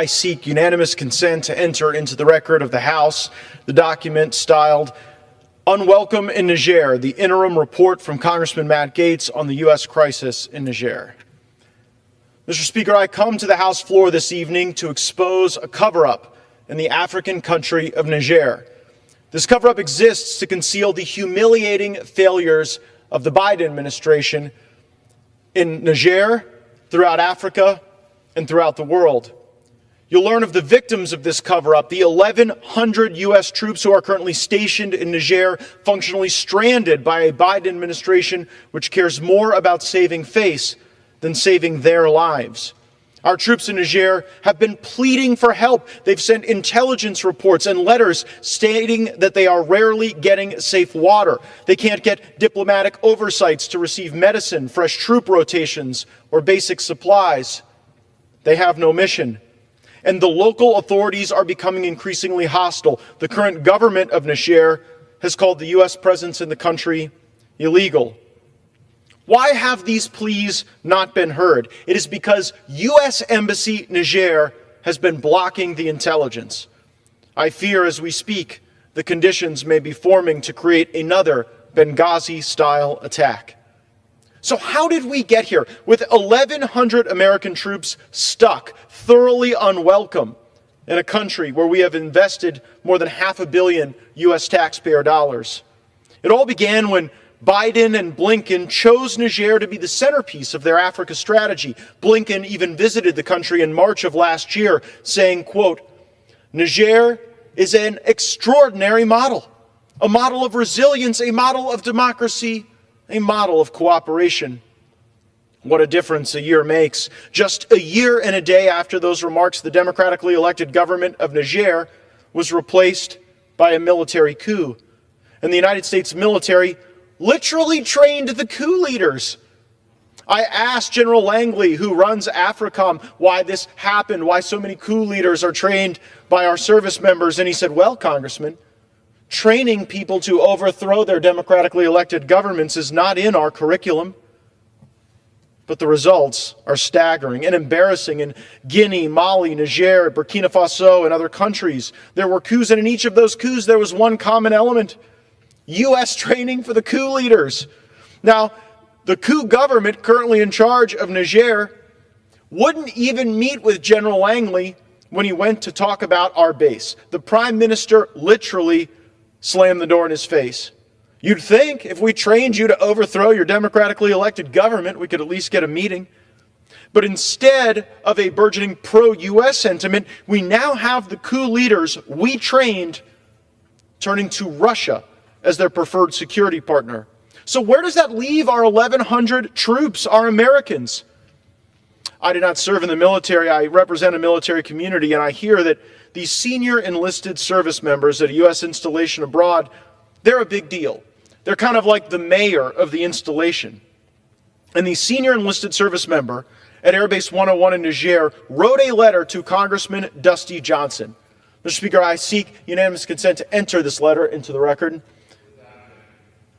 I seek unanimous consent to enter into the record of the House the document styled Unwelcome in Niger, the interim report from Congressman Matt Gaetz on the U.S. crisis in Niger. Mr. Speaker, I come to the House floor this evening to expose a cover-up in the African country of Niger. This cover-up exists to conceal the humiliating failures of the Biden administration in Niger, throughout Africa, and throughout the world. You'll learn of the victims of this cover-up, the 1,100 U.S. troops who are currently stationed in Niger, functionally stranded by a Biden administration which cares more about saving face than saving their lives. Our troops in Niger have been pleading for help. They've sent intelligence reports and letters stating that they are rarely getting safe water. They can't get diplomatic oversights to receive medicine, fresh troop rotations, or basic supplies. They have no mission. And the local authorities are becoming increasingly hostile. The current government of Niger has called the U.S. presence in the country illegal. Why have these pleas not been heard? It is because U.S. Embassy Niger has been blocking the intelligence. I fear as we speak, the conditions may be forming to create another Benghazi-style attack. So how did we get here? With 1,100 American troops stuck, thoroughly unwelcome, in a country where we have invested more than $500 million U.S. taxpayer dollars. It all began when Biden and Blinken chose Niger to be the centerpiece of their Africa strategy. Blinken even visited the country in March of last year, saying, quote, "Niger is an extraordinary model, a model of resilience, a model of democracy, a model of cooperation." What a difference a year makes. Just a year and a day after those remarks, the democratically elected government of Niger was replaced by a military coup. And the United States military literally trained the coup leaders. I asked General Langley, who runs AFRICOM, why this happened, why so many coup leaders are trained by our service members, and he said, well, Congressman, training people to overthrow their democratically elected governments is not in our curriculum. But the results are staggering and embarrassing. In Guinea, Mali, Niger, Burkina Faso, and other countries, there were coups, and in each of those coups there was one common element: U.S. training for the coup leaders. Now, the coup government currently in charge of Niger wouldn't even meet with General Langley when he went to talk about our base. The Prime Minister literally slammed the door in his face. You'd think if we trained you to overthrow your democratically elected government, we could at least get a meeting. But instead of a burgeoning pro-U.S. sentiment, we now have the coup leaders we trained turning to Russia as their preferred security partner. So where does that leave our 1,100 troops, our Americans? I did not serve in the military. I represent a military community, and I hear that these senior enlisted service members at a U.S. installation abroad, they're a big deal. They're kind of like the mayor of the installation. And the senior enlisted service member at Air Base 101 in Niger wrote a letter to Congressman Dusty Johnson. Mr. Speaker, I seek unanimous consent to enter this letter into the record.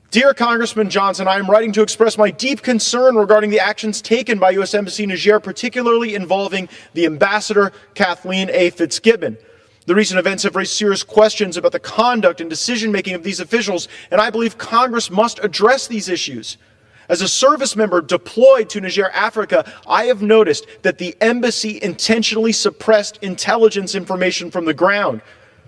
Dear Congressman Johnson, I am writing to express my deep concern regarding the actions taken by U.S. Embassy Niger, particularly involving the Ambassador Kathleen A. Fitzgibbon. The recent events have raised serious questions about the conduct and decision-making of these officials, and I believe Congress must address these issues. As a service member deployed to Niger, Africa, I have noticed that the embassy intentionally suppressed intelligence information from the ground,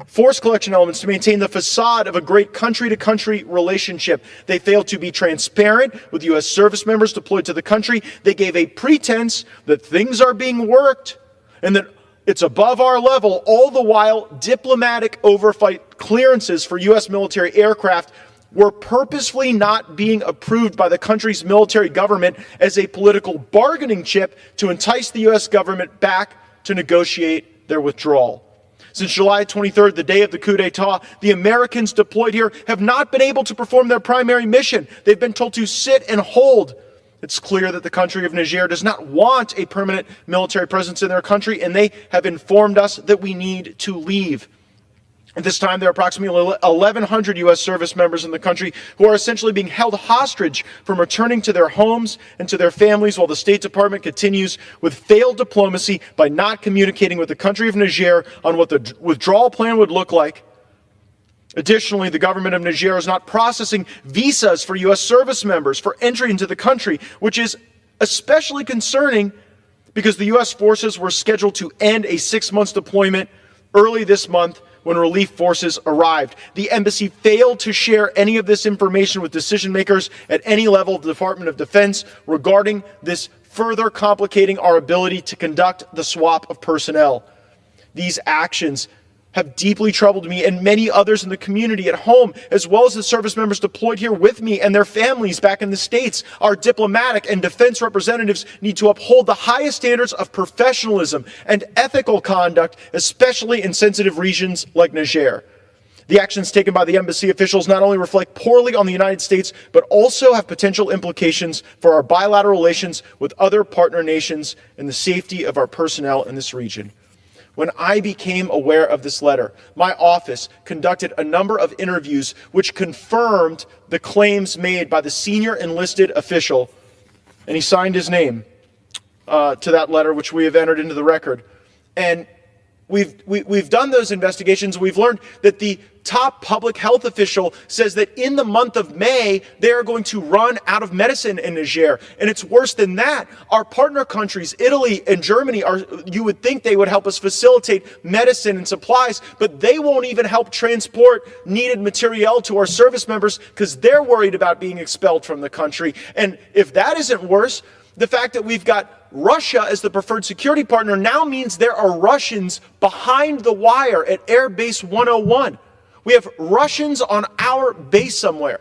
forced collection elements to maintain the facade of a great country-to-country relationship. They failed to be transparent with U.S. service members deployed to the country. They gave a pretense that things are being worked and that it's above our level, all the while diplomatic oversight clearances for U.S. military aircraft were purposefully not being approved by the country's military government as a political bargaining chip to entice the U.S. government back to negotiate their withdrawal. Since July 23rd, the day of the coup d'etat, the Americans deployed here have not been able to perform their primary mission. They've been told to sit and hold. It's clear that the country of Niger does not want a permanent military presence in their country, and they have informed us that we need to leave. At this time, there are approximately 1,100 U.S. service members in the country who are essentially being held hostage from returning to their homes and to their families, while the State Department continues with failed diplomacy by not communicating with the country of Niger on what the withdrawal plan would look like. Additionally, the government of Niger is not processing visas for U.S. service members for entry into the country, which is especially concerning because the U.S. forces were scheduled to end a 6-month deployment early this month when relief forces arrived. The embassy failed to share any of this information with decision makers at any level of the Department of Defense regarding this, further complicating our ability to conduct the swap of personnel. These actions have deeply troubled me and many others in the community at home, as well as the service members deployed here with me and their families back in the States. Our diplomatic and defense representatives need to uphold the highest standards of professionalism and ethical conduct, especially in sensitive regions like Niger. The actions taken by the embassy officials not only reflect poorly on the United States, but also have potential implications for our bilateral relations with other partner nations and the safety of our personnel in this region. When I became aware of this letter, my office conducted a number of interviews which confirmed the claims made by the senior enlisted official, and he signed his name to that letter, which we have entered into the record. And we've done those investigations. We've learned that the top public health official says that in the month of May, they are going to run out of medicine in Niger. And it's worse than that. Our partner countries, Italy and Germany, you would think they would help us facilitate medicine and supplies, but they won't even help transport needed materiel to our service members because they're worried about being expelled from the country. And if that isn't worse, the fact that we've got Russia as the preferred security partner now means there are Russians behind the wire at Air Base 101. We have Russians on our base somewhere.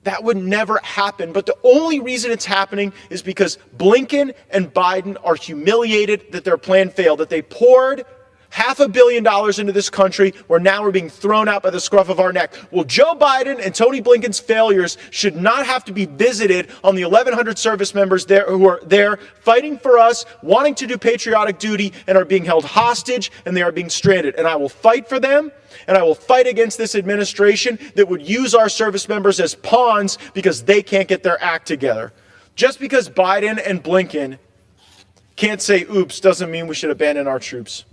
That would never happen. But the only reason it's happening is because Blinken and Biden are humiliated that their plan failed, that they poured $500 million into this country where now we're being thrown out by the scruff of our neck. Well, Joe Biden and Tony Blinken's failures should not have to be visited on the 1,100 service members there who are there fighting for us, wanting to do patriotic duty, and are being held hostage, and they are being stranded. And I will fight for them, and I will fight against this administration that would use our service members as pawns because they can't get their act together. Just because Biden and Blinken can't say oops doesn't mean we should abandon our troops.